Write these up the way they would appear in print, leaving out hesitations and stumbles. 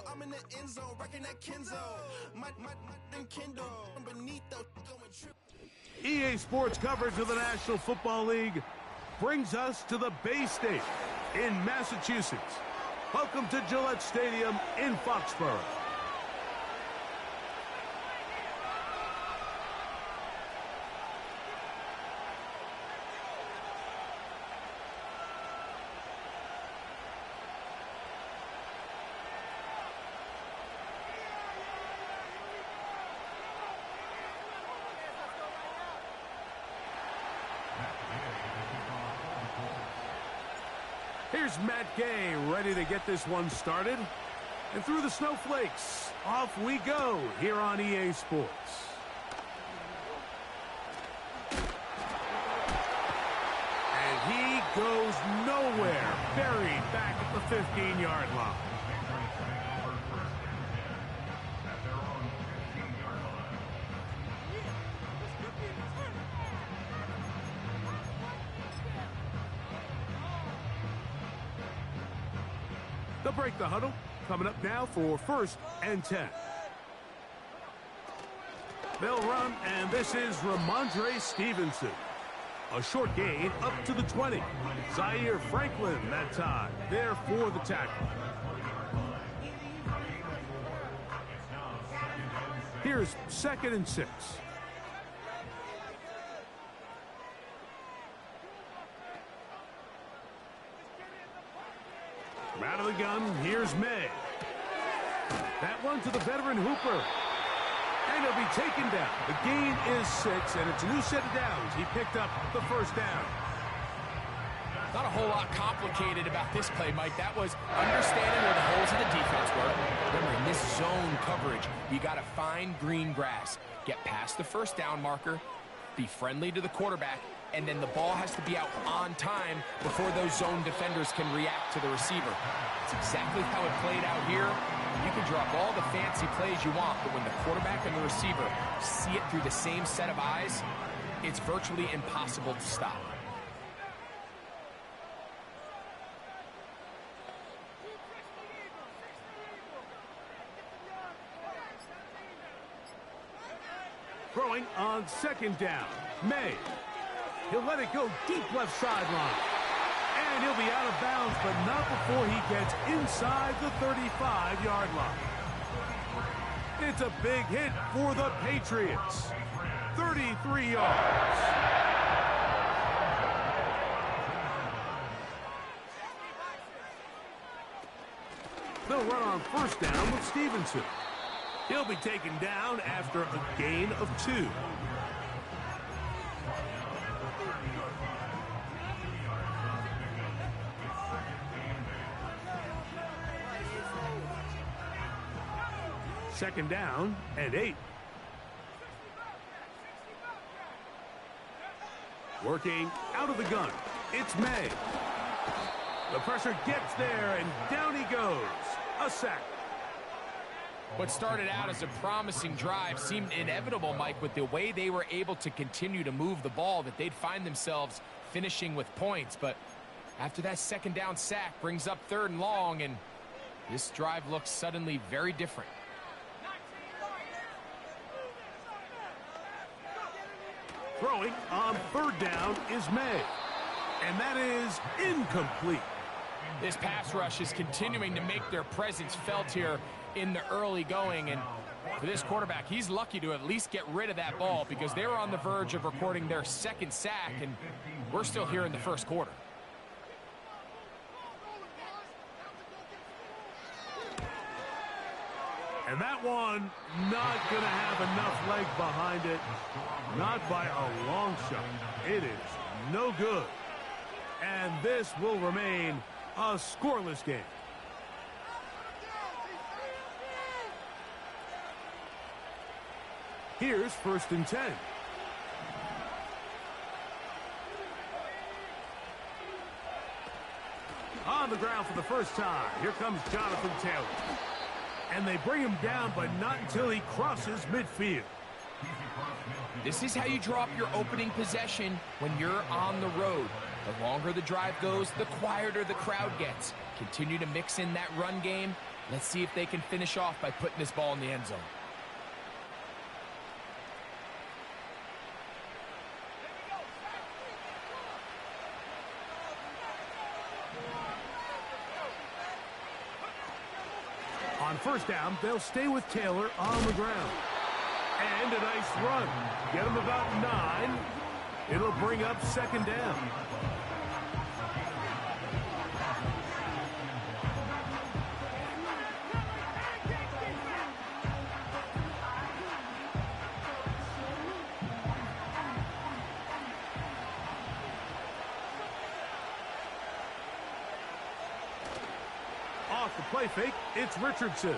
I'm in the end zone, rocking that Kenzo. My Kindle beneath the going trip. EA Sports coverage of the National Football League brings us to the Bay State in Massachusetts. Welcome to Gillette Stadium in Foxborough. Here's Matt Gay ready to get this one started. And through the snowflakes, off we go here on EA Sports. And he goes nowhere, buried back at the 15-yard line. They'll break the huddle. Coming up now for 1st and 10. They'll run, and this is Ramondre Stevenson. A short gain up to the 20. Zaire Franklin that time, there for the tackle. Here's 2nd and 6. Out of the gun, here's May. That one to the veteran Hooper. And he'll be taken down. The gain is 6, and it's a new set of downs. He picked up the 1st down. Not a whole lot complicated about this play, Mike. That was understanding where the holes in the defense were. Remember, in this zone coverage, you got to find green grass. Get past the 1st down marker, be friendly to the quarterback, and then the ball has to be out on time before those zone defenders can react to the receiver. It's exactly how it played out here. You can drop all the fancy plays you want, but when the quarterback and the receiver see it through the same set of eyes, it's virtually impossible to stop. Throwing on 2nd down, May. He'll let it go deep left sideline. And he'll be out of bounds, but not before he gets inside the 35-yard line. It's a big hit for the Patriots. 33 yards. They'll run on 1st down with Stevenson. He'll be taken down after a gain of 2. Second down and 8. Working out of the gun. It's May. The pressure gets there, and down he goes. A sack. What started out as a promising drive seemed inevitable, Mike, with the way they were able to continue to move the ball, that they'd find themselves finishing with points. But after that 2nd down sack brings up 3rd and long, and this drive looks suddenly very different. Throwing on 3rd down is May. And that is incomplete. This pass rush is continuing to make their presence felt here in the early going. And for this quarterback, he's lucky to at least get rid of that ball, because they were on the verge of recording their 2nd sack, and we're still here in the 1st quarter. And that one not going to have enough leg behind it. Not by a long shot. It is no good. And this will remain a scoreless game. Here's 1st and 10. On the ground for the 1st time. Here comes Jonathan Taylor. And they bring him down, but not until he crosses midfield. This is how you drop your opening possession when you're on the road. The longer the drive goes, the quieter the crowd gets. Continue to mix in that run game, Let's see if they can finish off by putting this ball in the end zone. On first down, they'll stay with Taylor on the ground. And a nice run. Get him about 9. It'll bring up second down. Off the play fake, it's Richardson.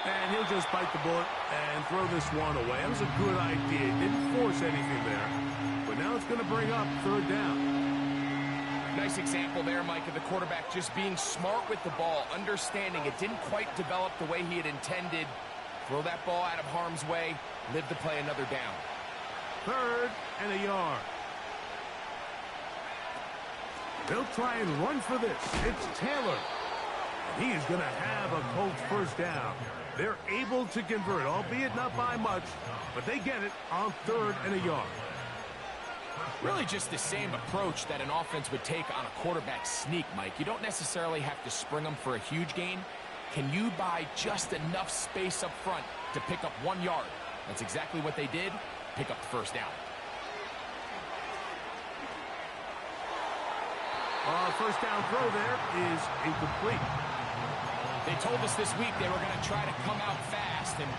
And he'll just bite the bullet and throw this one away. That was a good idea. Didn't force anything there. But now it's going to bring up third down. Nice example there, Mike, of the quarterback just being smart with the ball, understanding it didn't quite develop the way he had intended. Throw that ball out of harm's way, live to play another down. Third and a yard. They'll try and run for this. It's Taylor. And he is going to have a Colts first down. They're able to convert, albeit not by much, but they get it on third and a yard. Really just the same approach that an offense would take on a quarterback sneak, Mike. You don't necessarily have to spring them for a huge gain. Can you buy just enough space up front to pick up 1 yard? That's exactly what they did. Pick up the first down. First down throw there is incomplete. They told us this week they were going to try to come out fast, and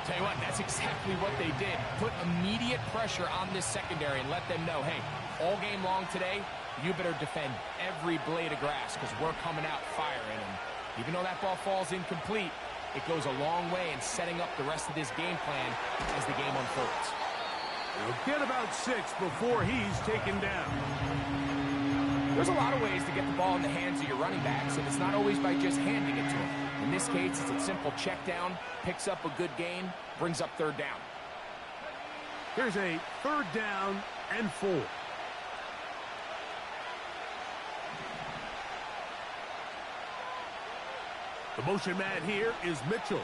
tell you what, that's exactly what they did. Put immediate pressure on this secondary and let them know, hey, all game long today, you better defend every blade of grass because we're coming out firing. And even though that ball falls incomplete, it goes a long way in setting up the rest of this game plan as the game unfolds. He'll get about 6 before he's taken down. There's a lot of ways to get the ball in the hands of your running backs, and it's not always by just handing it to them. In this case, it's a simple check down, picks up a good gain, brings up third down. Here's a third down and 4. The motion man here is Mitchell.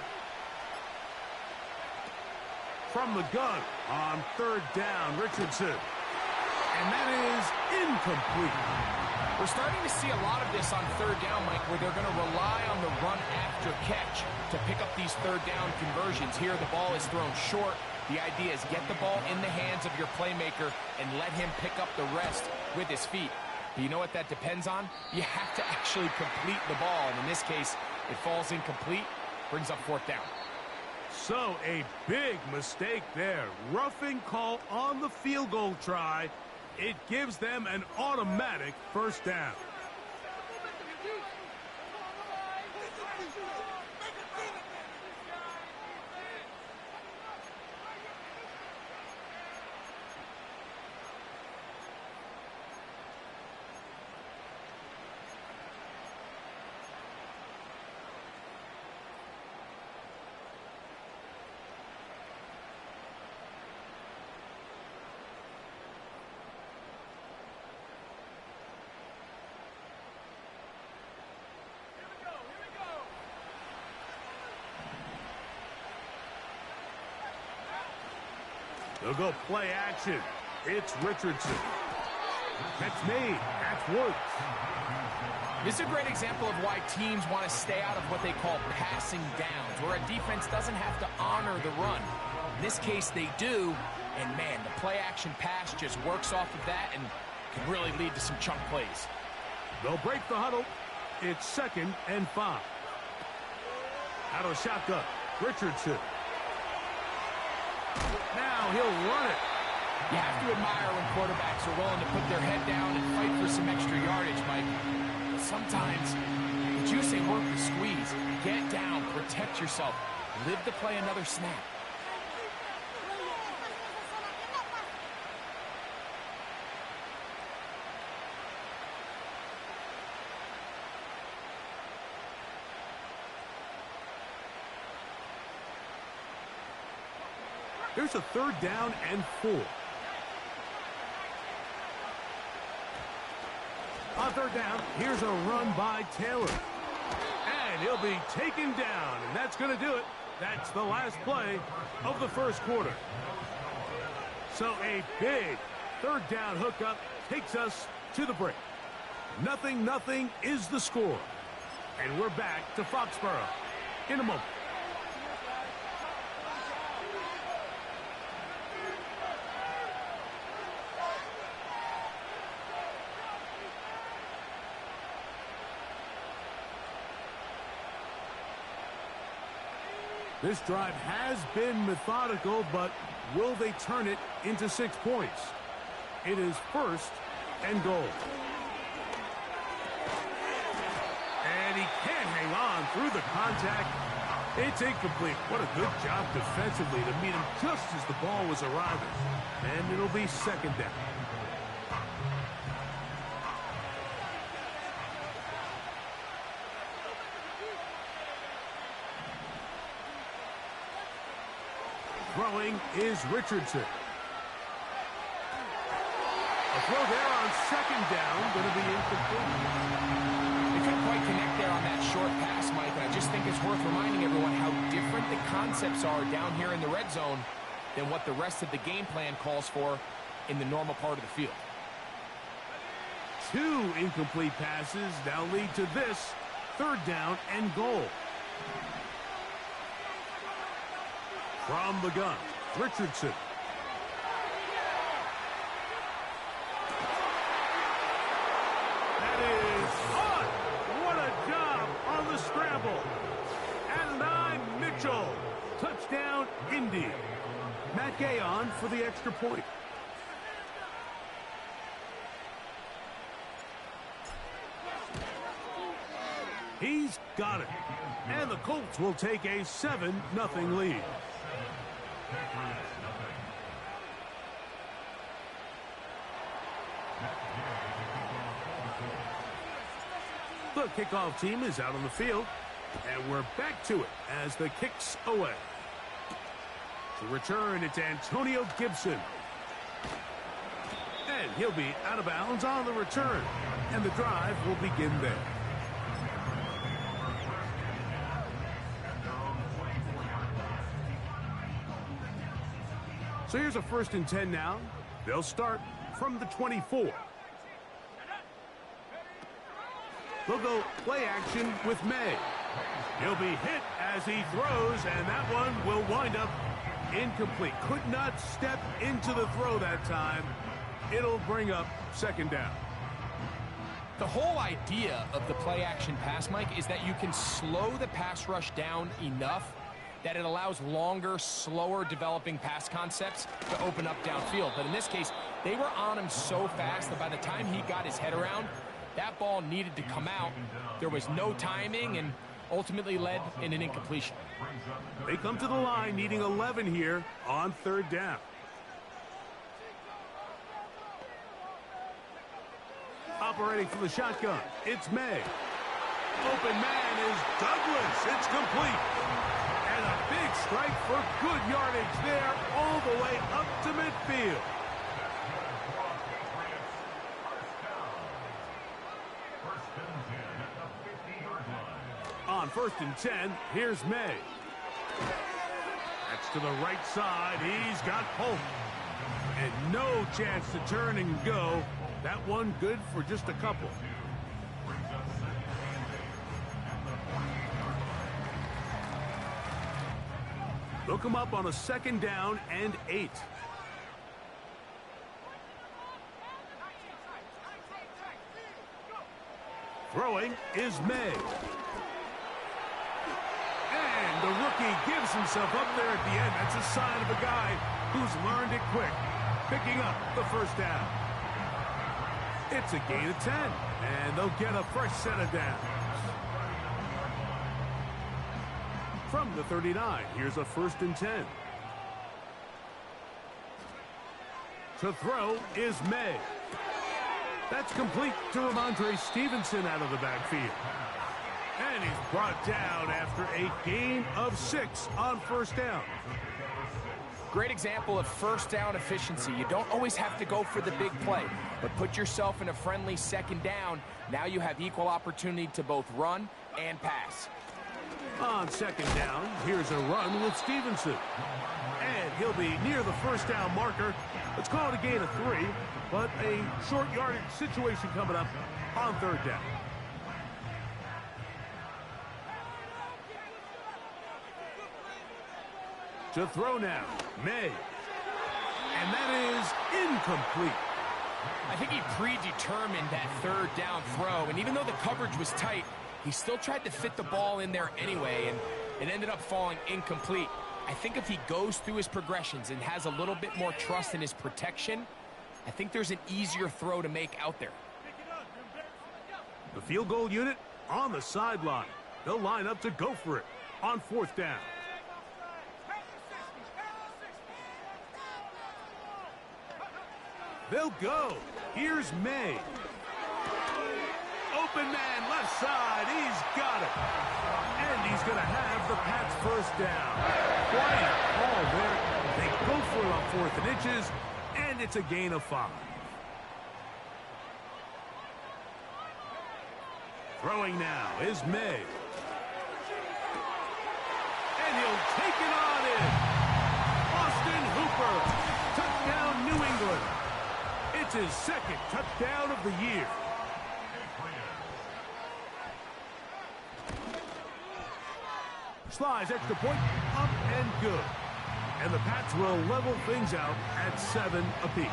From the gun on third down, Richardson. And that is incomplete. We're starting to see a lot of this on third down, Mike, where they're going to rely on the run after catch to pick up these third down conversions. Here, the ball is thrown short. The idea is get the ball in the hands of your playmaker and let him pick up the rest with his feet. But you know what that depends on? You have to actually complete the ball, and in this case, it falls incomplete, brings up fourth down. So, a big mistake there. Roughing call on the field goal try. It gives them an automatic first down. They'll go play action. It's Richardson. That's made. That's Woods. This is a great example of why teams want to stay out of what they call passing downs, where a defense doesn't have to honor the run. In this case, they do, and man, the play action pass just works off of that and can really lead to some chunk plays. They'll break the huddle. It's second and 5. Out of shotgun, Richardson. Now he'll run it. You have to admire when quarterbacks are willing to put their head down and fight for some extra yardage, Mike. But sometimes, the juice ain't worth the squeeze. Get down, protect yourself, live to play another snap. Here's a third down and 4. On third down, here's a run by Taylor. And he'll be taken down, and that's going to do it. That's the last play of the first quarter. So a big third down hookup takes us to the break. 0-0 is the score. And we're back to Foxborough in a moment. This drive has been methodical, but will they turn it into 6 points? It is first and goal. And he can't hang on through the contact. It's incomplete. What a good job defensively to meet him just as the ball was arriving. And it'll be second down. Throwing is Richardson. A throw there on second down, going to be incomplete. They couldn't quite connect there on that short pass, Mike, and I just think it's worth reminding everyone how different the concepts are down here in the red zone than what the rest of the game plan calls for in the normal part of the field. 2 incomplete passes now lead to this third down and goal. From the gun, Richardson. That is on. What a job on the scramble. And I'm Mitchell. Touchdown, Indy. Matt Gay on for the extra point. He's got it. And the Colts will take a 7-0 lead. The kickoff team is out on the field, and we're back to it as the kick's away. To return, it's Antonio Gibson. And he'll be out of bounds on the return, and the drive will begin there. So here's a 1st and 10 now. They'll start from the 24. They'll go play action with May. He'll be hit as he throws, and that one will wind up incomplete. Could not step into the throw that time. It'll bring up second down. The whole idea of the play action pass, Mike, is that you can slow the pass rush down enough that it allows longer, slower developing pass concepts to open up downfield. But in this case, they were on him so fast that by the time he got his head around, that ball needed to come out. There was no timing and ultimately led in an incompletion. They come to the line needing 11 here on third down. Operating from the shotgun, it's May. Open man is Douglas. It's complete. And a big strike for good yardage there all the way up to midfield. On 1st and 10, here's May. That's to the right side. He's got Polk. And no chance to turn and go. That one good for just a couple. They'll come up on a 2nd down and 8. Throwing is May. And the rookie gives himself up there at the end. That's a sign of a guy who's learned it quick. Picking up the 1st down. It's a gain of 10. And they'll get a fresh set of downs. From the 39, here's a 1st and 10. To throw is May. That's complete to Ramondre Stevenson out of the backfield. And he's brought down after a gain of 6 on 1st down. Great example of first down efficiency. You don't always have to go for the big play, but put yourself in a friendly second down. Now you have equal opportunity to both run and pass. On second down, here's a run with Stevenson. And he'll be near the first down marker. Let's call it a gain of 3, but a short yardage situation coming up on third down. To throw now, May. And that is incomplete. I think he predetermined that third down throw, and even though the coverage was tight, he still tried to fit the ball in there anyway, and it ended up falling incomplete. I think if he goes through his progressions and has a little bit more trust in his protection, I think there's an easier throw to make out there. The field goal unit on the sideline. They'll line up to go for it on fourth down. They'll go. Here's May. Open man, left side. He's got it. And he's going to have the Pats first down. Quiet ball there. They go for it on 4th and inches, and it's a gain of 5. Throwing now is May. And he'll take it on in. Austin Hooper. Touchdown, New England. It's his second touchdown of the year. Slides extra point, up and good. And the Pats will level things out at 7 apiece.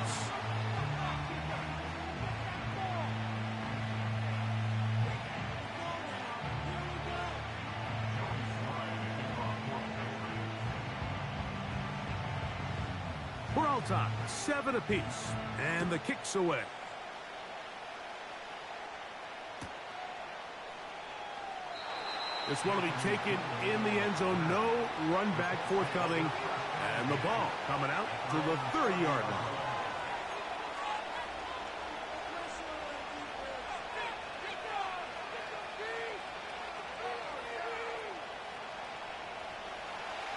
We're all time, 7 apiece, and the kick's away. This one will be taken in the end zone. No run back forthcoming. And the ball coming out to the 30-yard line.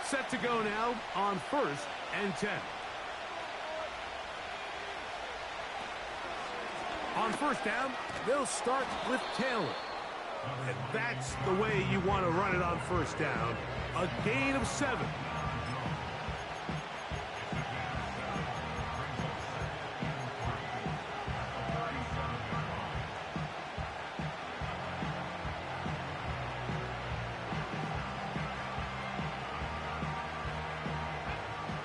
Set to go now on 1st and 10. On first down, they'll start with Taylor. And that's the way you want to run it on first down. A gain of 7.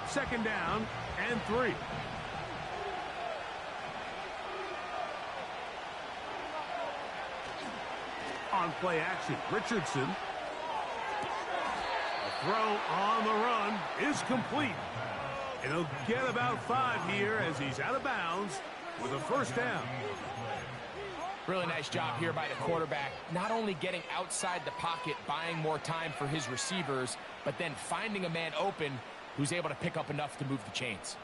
Second down and 3. On play action, Richardson. A throw on the run is complete. And he'll get about 5 here as he's out of bounds with a first down. Really nice job here by the quarterback, not only getting outside the pocket, buying more time for his receivers, but then finding a man open who's able to pick up enough to move the chains.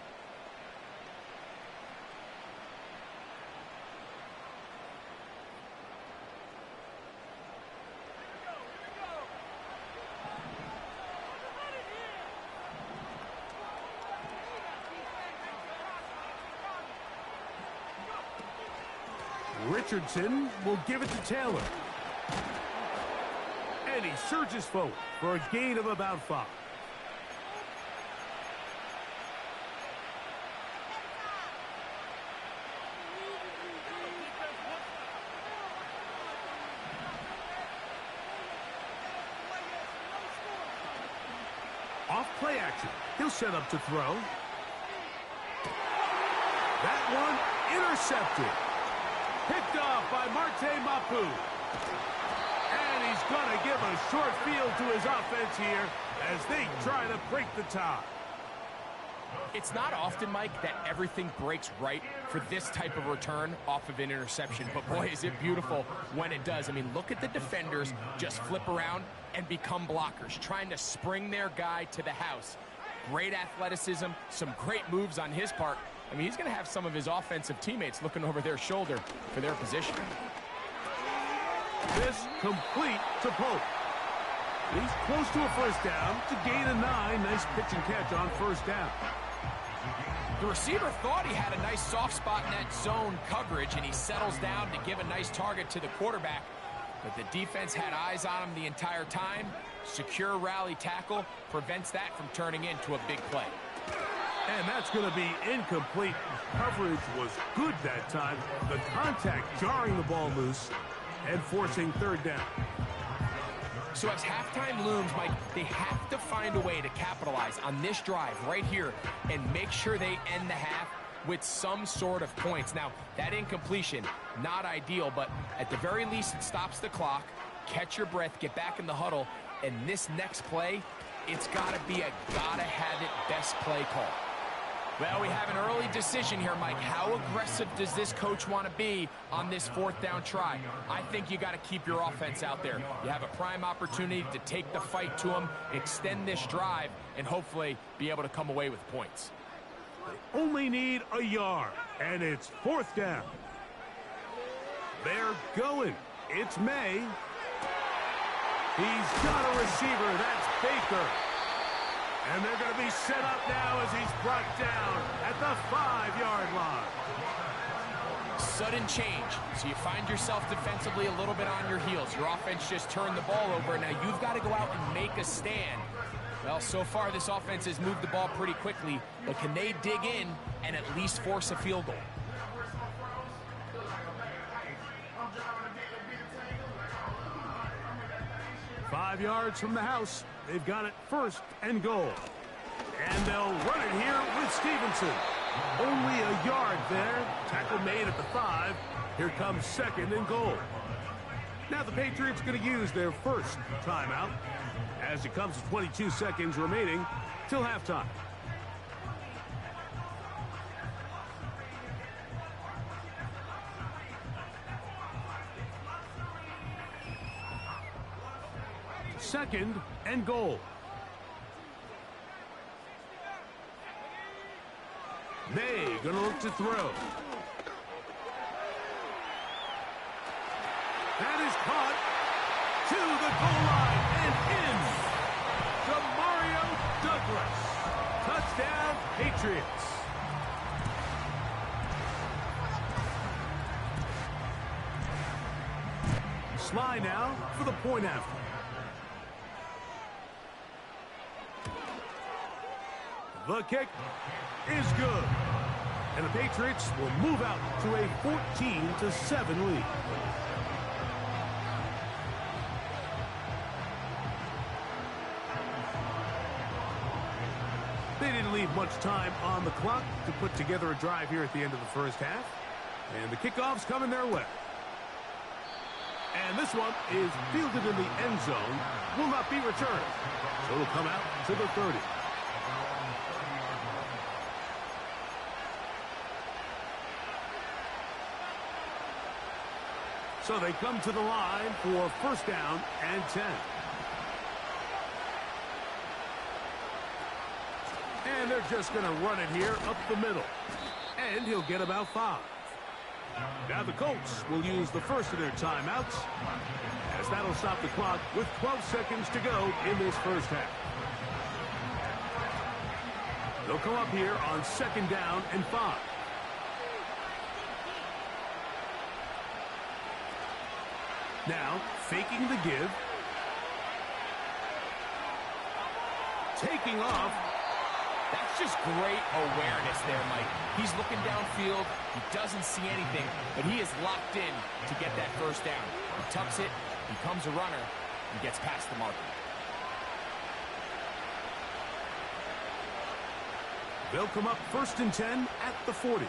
Richardson will give it to Taylor. And he surges forward for a gain of about 5. Off play action. He'll set up to throw. That one intercepted. Picked off by Marte Mapu. And he's going to give a short field to his offense here as they try to break the tie. It's not often, Mike, that everything breaks right for this type of return off of an interception. But, boy, is it beautiful when it does. I mean, look at the defenders just flip around and become blockers, trying to spring their guy to the house. Great athleticism, some great moves on his part. I mean, he's going to have some of his offensive teammates looking over their shoulder for their position. This complete to Pope. He's close to a first down. It's a gain of 9. Nice pitch and catch on first down. The receiver thought he had a nice soft spot in that zone coverage, and he settles down to give a nice target to the quarterback. But the defense had eyes on him the entire time. Secure rally tackle prevents that from turning into a big play. And that's going to be incomplete. Coverage was good that time. The contact jarring the ball loose and forcing third down. So as halftime looms, Mike, they have to find a way to capitalize on this drive right here and make sure they end the half with some sort of points. Now, that incompletion, not ideal, but at the very least, it stops the clock. Catch your breath, get back in the huddle, and this next play, it's got to be a gotta-have-it best play call. Well, we have an early decision here, Mike. How aggressive does this coach want to be on this fourth down try? I think you got to keep your offense out there. You have a prime opportunity to take the fight to them, extend this drive, and hopefully be able to come away with points. They only need a yard, and it's fourth down. They're going. It's May. He's got a receiver. That's Baker. And they're going to be set up now as he's brought down at the 5-yard line. Sudden change. So you find yourself defensively a little bit on your heels. Your offense just turned the ball over. Now you've got to go out and make a stand. Well, so far this offense has moved the ball pretty quickly. But can they dig in and at least force a field goal? Five yards from the house. They've got it first and goal. And they'll run it here with Stevenson. Only a yard there. Tackle made at the 5. Here comes second and goal. Now the Patriots going to use their first timeout as it comes to 22 seconds remaining till halftime. Second and goal. May going to look to throw. That is caught to the goal line and in. Demario Douglas. Touchdown, Patriots. Sly now for the point after. The kick is good. And the Patriots will move out to a 14-7 lead. They didn't leave much time on the clock to put together a drive here at the end of the first half. And the kickoff's coming their way. And this one is fielded in the end zone. Will not be returned. So it'll come out to the 30. So they come to the line for first down and 10. And they're just going to run it here up the middle. And he'll get about 5. Now the Colts will use the first of their timeouts, as that'll stop the clock with 12 seconds to go in this first half. They'll come up here on second down and 5. Now, faking the give. Taking off. That's just great awareness there, Mike. He's looking downfield. He doesn't see anything, but he is locked in to get that first down. He tucks it, becomes a runner, and gets past the marker. They'll come up first and 10 at the 40.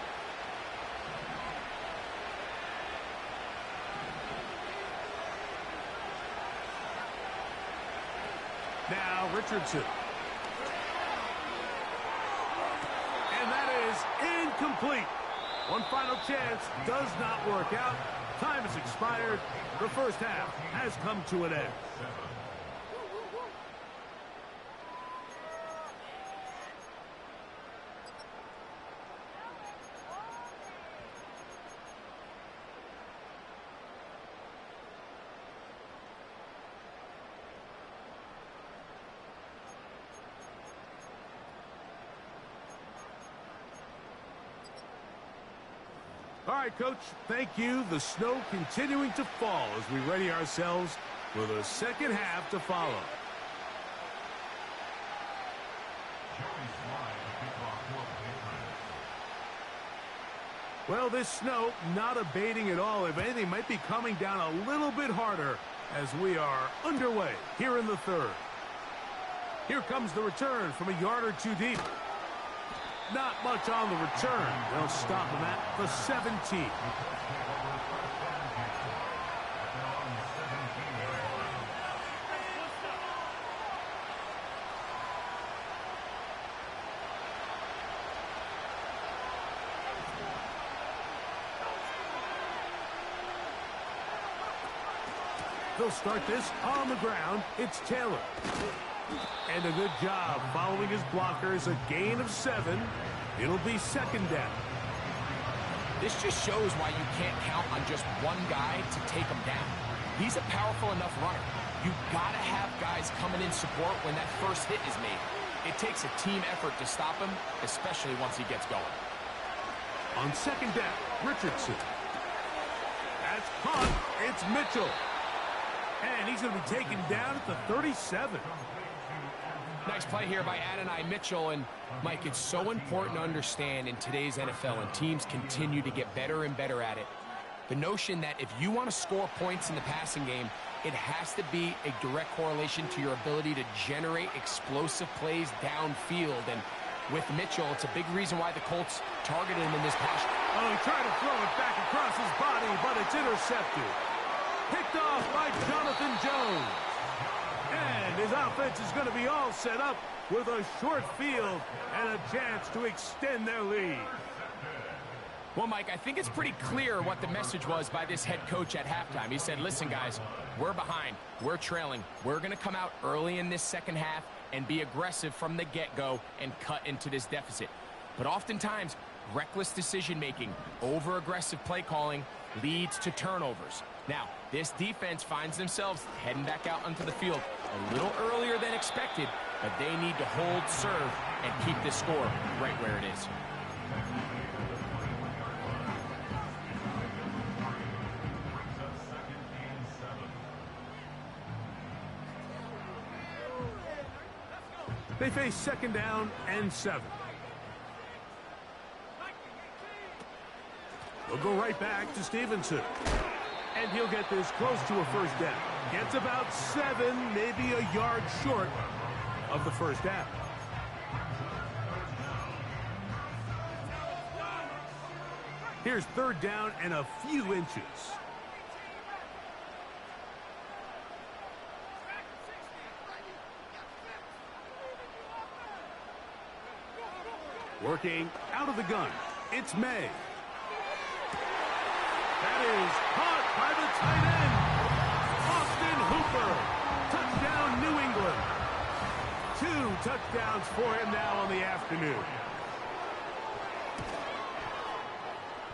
Now Richardson. And that is incomplete. One final chance does not work out. Time has expired. The first half has come to an end. All right, Coach, thank you. The snow continuing to fall as we ready ourselves for the second half to follow. Well, this snow not abating at all. If anything, might be coming down a little bit harder as we are underway here in the third. Here comes the return from a yard or two deep. Not much on the return. They'll stop him at the 17. They'll start this on the ground. It's Taylor. And a good job following his blockers. A gain of 7. It'll be second down. This just shows why you can't count on just one guy to take him down. He's a powerful enough runner. You've got to have guys coming in support when that first hit is made. It takes a team effort to stop him, especially once he gets going. On second down, Richardson. That's caught. It's Mitchell. And he's going to be taken down at the 37. Nice play here by Adonai Mitchell. And, Mike, it's so important to understand in today's NFL, and teams continue to get better and better at it, the notion that if you want to score points in the passing game, it has to be a direct correlation to your ability to generate explosive plays downfield. And with Mitchell, it's a big reason why the Colts targeted him in this pass. Oh, he tried to throw it back across his body, but it's intercepted. Picked off by Jonathan Jones. And his offense is going to be all set up with a short field and a chance to extend their lead. Well, Mike, I think it's pretty clear what the message was by this head coach at halftime. He said, listen, guys, we're behind. We're trailing. We're going to come out early in this second half and be aggressive from the get-go and cut into this deficit. But oftentimes, reckless decision-making, over-aggressive play calling leads to turnovers. Now, this defense finds themselves heading back out onto the field a little earlier than expected, but they need to hold serve and keep this score right where it is. They face second down and 7. They'll go right back to Stevenson. And he'll get this close to a first down. Gets about 7, maybe a yard short of the first down. Here's third down and a few inches. Working out of the gun. It's May. That is caught by the tight end, Austin Hooper. Touchdown, New England. 2 touchdowns for him now on the afternoon.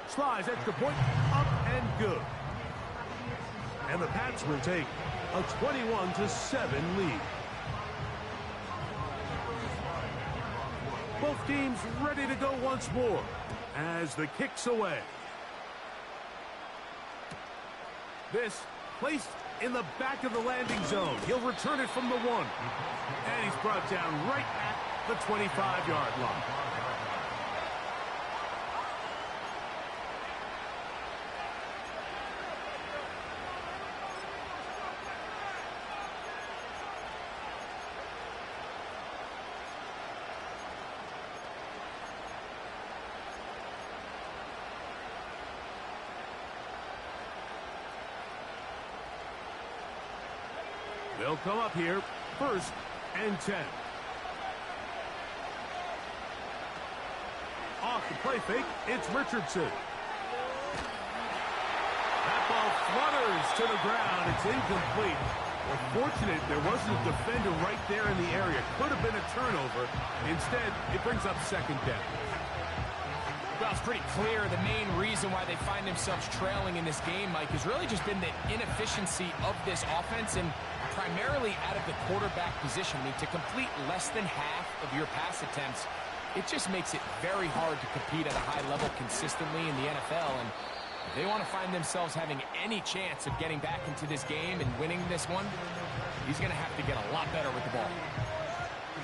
Slides, extra point, up and good. And the Pats will take a 21-7 lead. Both teams ready to go once more as the kick's away. This placed in the back of the landing zone. He'll return it from the 1. And he's brought down right at the 25-yard line. They'll come up here, 1st and 10. Off the play fake, it's Richardson. That ball flutters to the ground. It's incomplete. Well, fortunate there wasn't a defender right there in the area. Could have been a turnover. Instead, it brings up second down. Well, it's pretty clear the main reason why they find themselves trailing in this game, Mike, has really just been the inefficiency of this offense and primarily out of the quarterback position. I mean, to complete less than half of your pass attempts, It just makes it very hard to compete at a high level consistently in the NFL, and if they want to find themselves having any chance of getting back into this game and winning this one, he's going to have to get a lot better with the ball.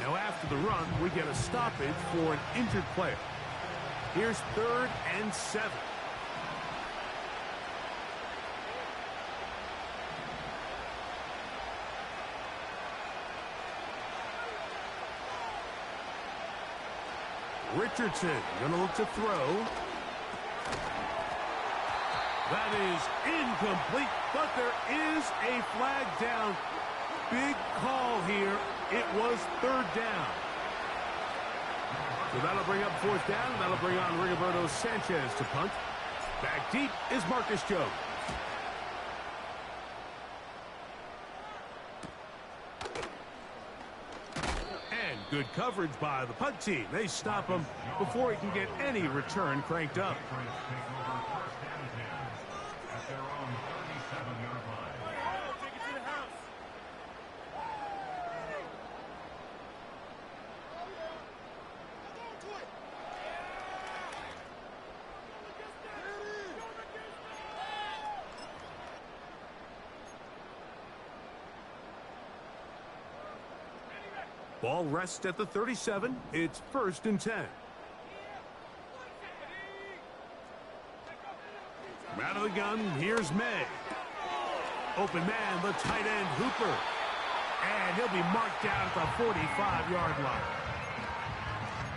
Now after the run, we get a stoppage for an injured player. Here's 3rd and 7. Richardson going to look to throw. That is incomplete, but there is a flag down. Big call here. It was 3rd down. So that'll bring up 4th down, and that'll bring on Rigoberto Sanchez to punt. Back deep is Marcus Jones. And good coverage by the punt team. They stop him before he can get any return cranked up. Ball rests at the 37. It's 1st and 10. Out of the gun, here's May. Open man, the tight end, Hooper. And he'll be marked down at the 45-yard line.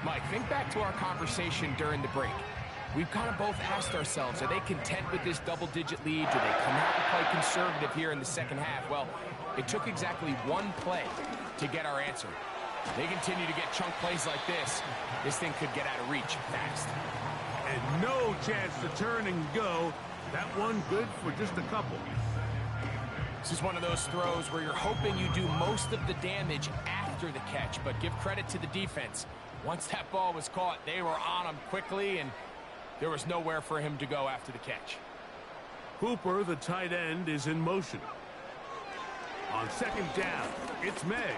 Mike, think back to our conversation during the break. We've kind of both asked ourselves, are they content with this double-digit lead? Do they come out and play conservative here in the second half? Well, it took exactly one play to get our answer. They continue to get chunk plays like this. This thing could get out of reach fast. And no chance to turn and go. That one good for just a couple. This is one of those throws where you're hoping you do most of the damage after the catch, but give credit to the defense. Once that ball was caught, they were on him quickly, and there was nowhere for him to go after the catch. Hooper, the tight end, is in motion. On 2nd down, it's May.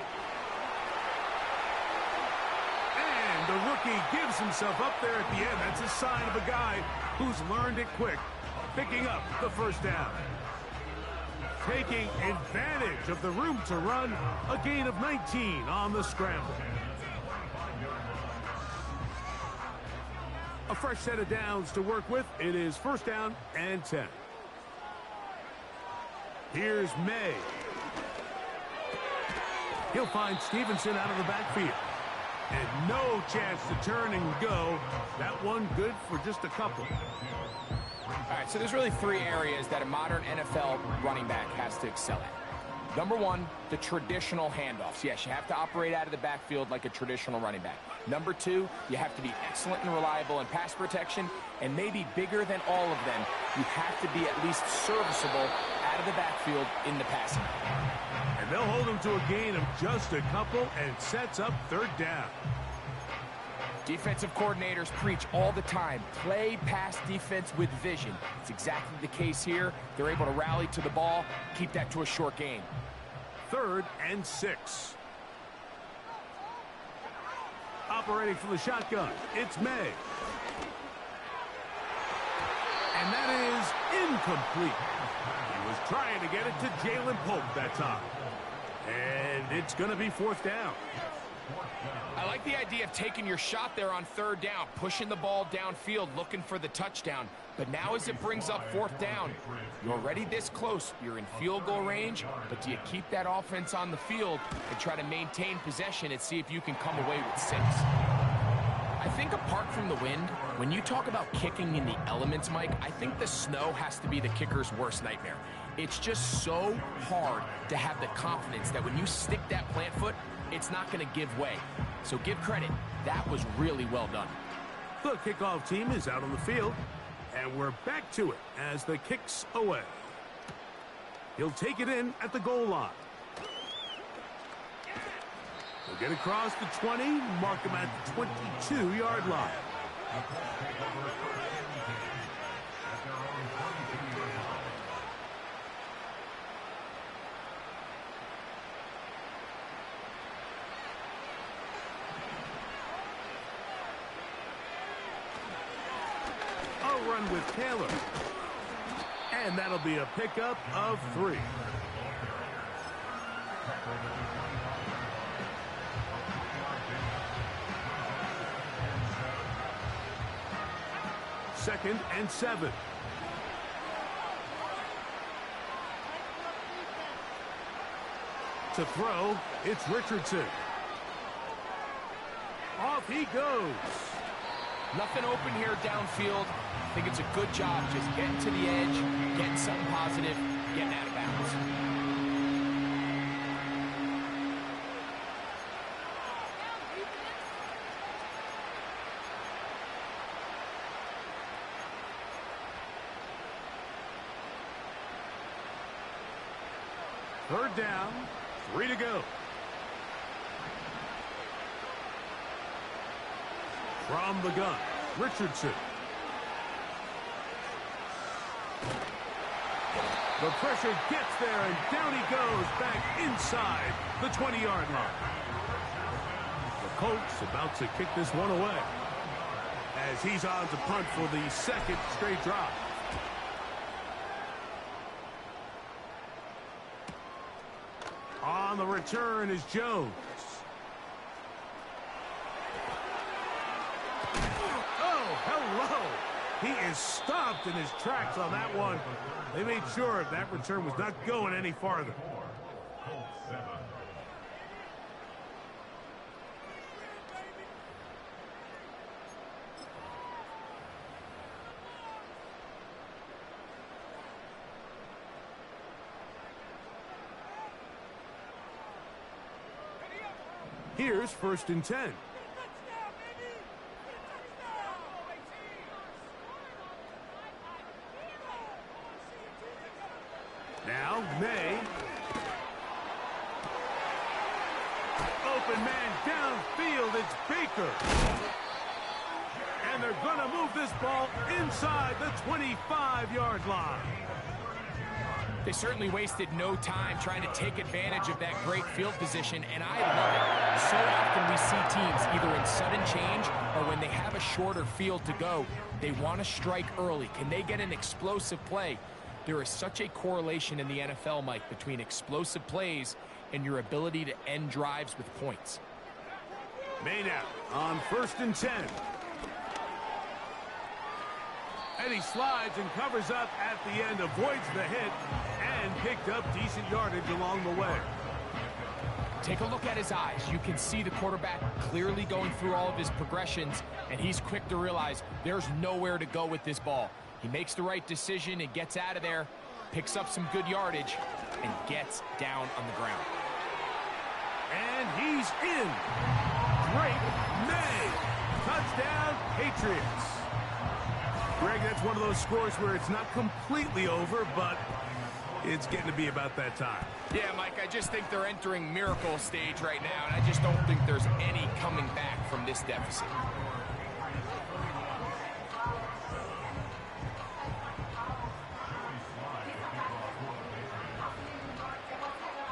And the rookie gives himself up there at the end. That's a sign of a guy who's learned it quick, picking up the 1st down. Taking advantage of the room to run, a gain of 19 on the scramble. A fresh set of downs to work with. It is 1st down and 10. Here's May. He'll find Stevenson out of the backfield. And no chance to turn and go. That one good for just a couple. All right, so there's really 3 areas that a modern NFL running back has to excel at. Number 1, the traditional handoffs. Yes, you have to operate out of the backfield like a traditional running back. Number 2, you have to be excellent and reliable in pass protection. And maybe bigger than all of them, you have to be at least serviceable out of the backfield in the passing. And they'll hold him to a gain of just a couple and sets up 3rd down. Defensive coordinators preach all the time, play pass defense with vision. It's exactly the case here. They're able to rally to the ball, keep that to a short gain. 3rd and 6. Operating from the shotgun, it's May. And that is incomplete. He was trying to get it to Jalen Pope that time. And it's going to be 4th down. I like the idea of taking your shot there on 3rd down, pushing the ball downfield, looking for the touchdown. But now as it brings up 4th down, you're already this close. You're in field goal range, but do you keep that offense on the field and try to maintain possession and see if you can come away with 6? I think apart from the wind, when you talk about kicking in the elements, Mike, I think the snow has to be the kicker's worst nightmare. It's just so hard to have the confidence that when you stick that plant foot, it's not going to give way. So give credit. That was really well done. The kickoff team is out on the field, and we're back to it as the kick's away. He'll take it in at the goal line. He'll get across the 20, mark him at the 22-yard line. run with Taylor. And that'll be a pickup of 3. Second and 7. To throw, it's Richardson. Off he goes. Nothing open here downfield. I think it's a good job just getting to the edge, getting something positive, getting out of bounds. Third down, 3 to go. From the gun, Richardson. The pressure gets there, and down he goes back inside the 20-yard line. The Colts about to kick this one away as he's on to punt for the second straight drive. On the return is Jones. Oh, hello. He is stopped in his tracks on that one. They made sure that return was not going any farther. Here's 1st and 10. Now, May. Open man downfield, it's Baker. And they're going to move this ball inside the 25-yard line. They certainly wasted no time trying to take advantage of that great field position, and I love it. So often we see teams either in sudden change or when they have a shorter field to go, they want to strike early. Can they get an explosive play? There is such a correlation in the NFL, Mike, between explosive plays and your ability to end drives with points. May now on 1st and 10. And he slides and covers up at the end, avoids the hit, and picked up decent yardage along the way. Take a look at his eyes. You can see the quarterback clearly going through all of his progressions, and he's quick to realize there's nowhere to go with this ball. He makes the right decision and gets out of there, picks up some good yardage, and gets down on the ground. And he's in. Drake May. Touchdown, Patriots. Greg, that's one of those scores where it's not completely over, but it's getting to be about that time. Yeah, Mike, I just think they're entering miracle stage right now, and I just don't think there's any coming back from this deficit.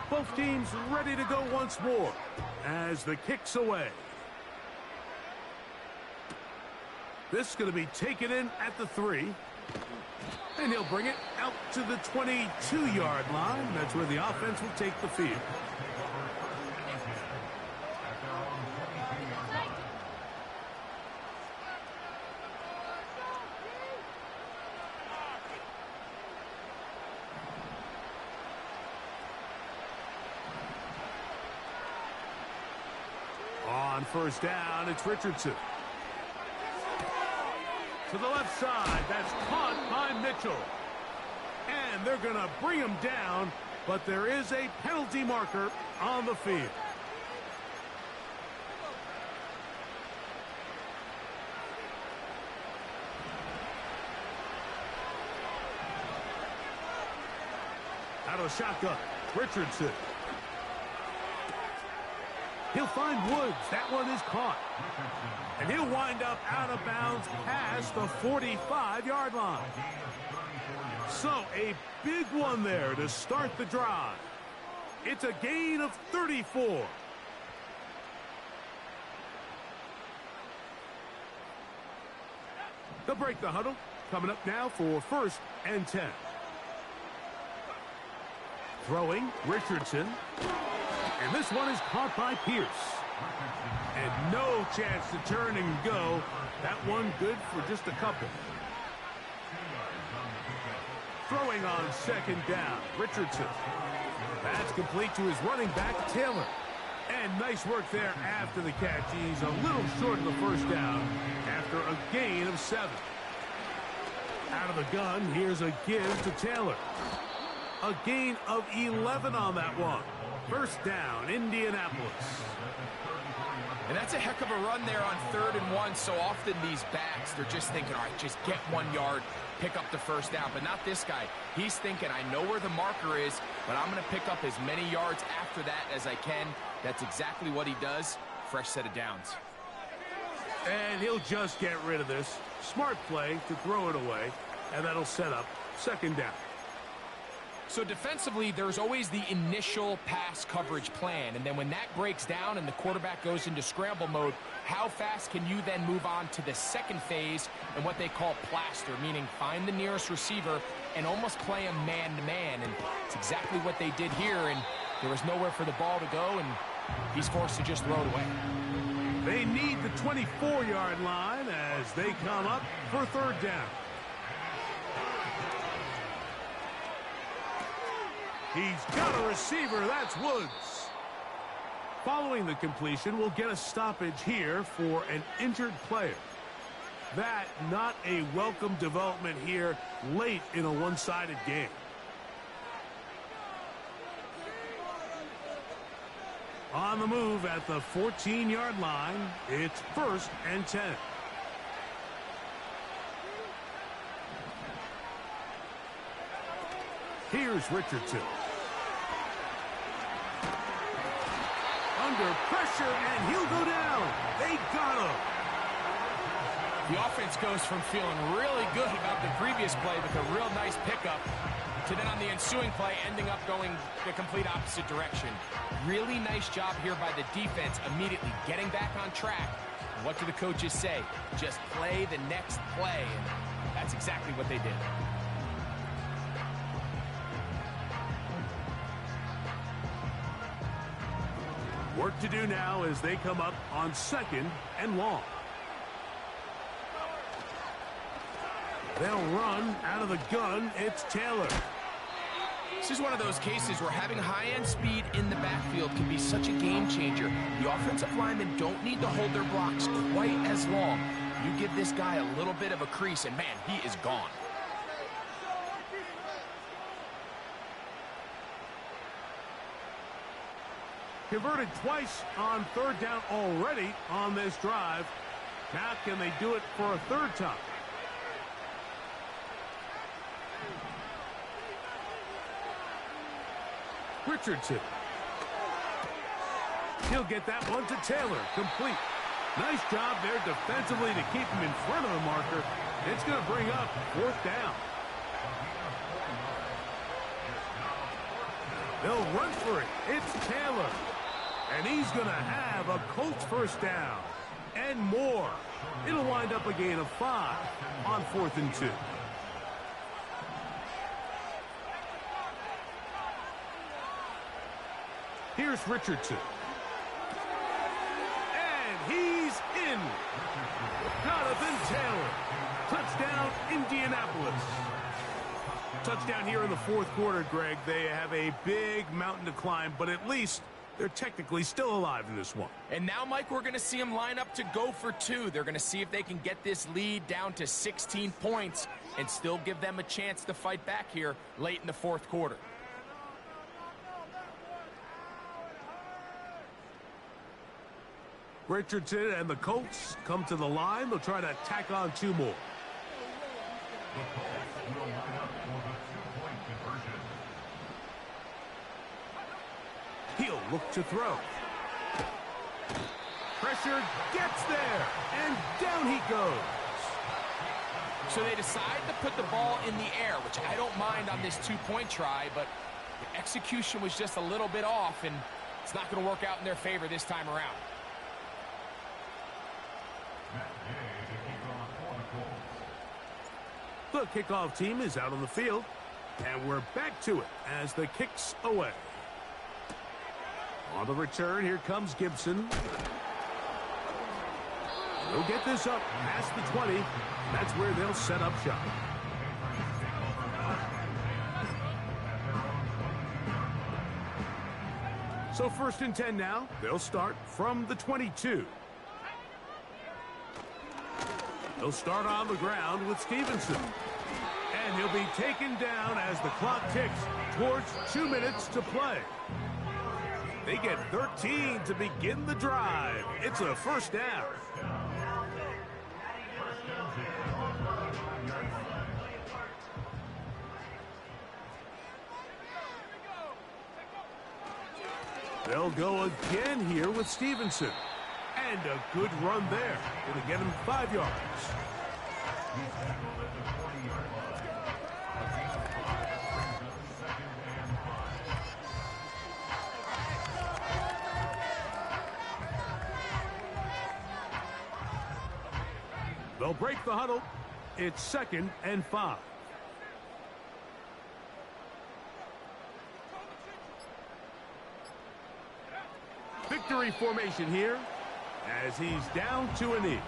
Both teams ready to go once more as the kick's away. This is going to be taken in at the 3. And he'll bring it out to the 22-yard line. That's where the offense will take the field. On 1st down, it's Richardson. To the left side, that's caught by Mitchell. And they're going to bring him down, but there is a penalty marker on the field. Out of the shotgun, Richardson. He'll find Woods. That one is caught. And he'll wind up out of bounds past the 45-yard line. So a big one there to start the drive. It's a gain of 34. They'll break the huddle. coming up now for 1st and 10. Throwing, Richardson. And this one is caught by Pierce. And no chance to turn and go. That one good for just a couple. Throwing on 2nd down, Richardson. That's complete to his running back, Taylor. And nice work there after the catch. He's a little short of the 1st down after a gain of 7. Out of the gun, here's a give to Taylor. A gain of 11 on that one. 1st down, Indianapolis. And that's a heck of a run there on 3rd and 1. So often these backs, they're just thinking, all right, just get 1 yard, pick up the 1st down. But not this guy. He's thinking, I know where the marker is, but I'm going to pick up as many yards after that as I can. That's exactly what he does. Fresh set of downs. And he'll just get rid of this. Smart play to throw it away, and that'll set up 2nd down. So defensively, there's always the initial pass coverage plan, and then when that breaks down and the quarterback goes into scramble mode, how fast can you then move on to the 2nd phase and what they call plaster, meaning find the nearest receiver and almost play him man-to-man, and it's exactly what they did here, and there was nowhere for the ball to go, and he's forced to just throw it away. They need the 24-yard line as they come up for 3rd down. He's got a receiver. That's Woods. Following the completion, we'll get a stoppage here for an injured player. That not a welcome development here late in a one-sided game. On the move at the 14-yard line, it's 1st and 10. Here's Richardson. Under pressure, and he'll go down. They got him. The offense goes from feeling really good about the previous play with a real nice pickup to then on the ensuing play ending up going the complete opposite direction. Really nice job here by the defense immediately getting back on track. And what do the coaches say? Just play the next play. And that's exactly what they did. Work to do now as they come up on 2nd and long. They'll run out of the gun. It's Taylor. This is one of those cases where having high-end speed in the backfield can be such a game changer. The offensive linemen don't need to hold their blocks quite as long. You give this guy a little bit of a crease, and man, he is gone. Converted twice on 3rd down already on this drive. Now can they do it for a 3rd time? Richardson. He'll get that one to Taylor. Complete. Nice job there defensively to keep him in front of the marker. It's going to bring up 4th down. They'll run for it. It's Taylor. And he's going to have a Colts 1st down and more. It'll wind up a gain of 5 on 4th and 2. Here's Richardson. And he's in. Jonathan Taylor. Touchdown, Indianapolis. Touchdown here in the 4th quarter, Greg. They have a big mountain to climb, but at least they're technically still alive in this one. And now, Mike, we're going to see them line up to go for 2. They're going to see if they can get this lead down to 16 points and still give them a chance to fight back here late in the 4th quarter. Richardson and the Colts come to the line. They'll try to tack on 2 more. He'll look to throw. Pressure gets there, and down he goes. So they decide to put the ball in the air, which I don't mind on this 2-point try, but the execution was just a little bit off, and it's not going to work out in their favor this time around. The kickoff team is out on the field, and we're back to it as the kick's away. On the return, here comes Gibson. They'll get this up past the 20. That's where they'll set up shop. So 1st and 10 now. They'll start from the 22. They'll start on the ground with Stevenson. And he'll be taken down as the clock ticks towards 2 minutes to play. They get 13 to begin the drive. It's a 1st down. They'll go again here with Stevenson. And a good run there. It'll get him 5 yards. They'll break the huddle. It's 2nd and 5. Victory formation here as he's down to a knee.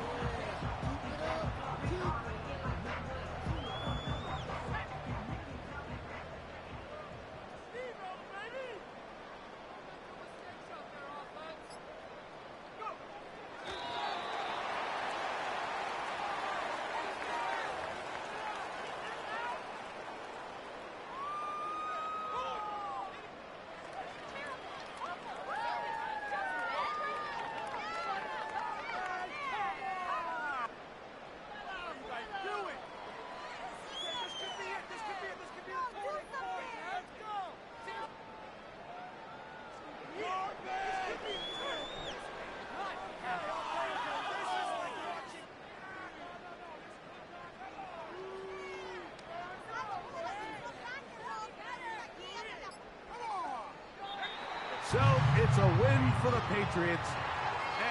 So it's a win for the Patriots.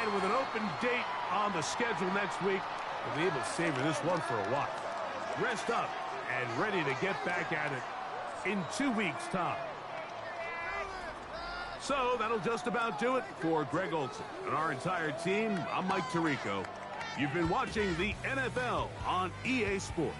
And with an open date on the schedule next week, we'll be able to savor this one for a while. Rest up and ready to get back at it in 2 weeks' time. So that'll just about do it for Greg Olson and our entire team. I'm Mike Tirico. You've been watching the NFL on EA Sports.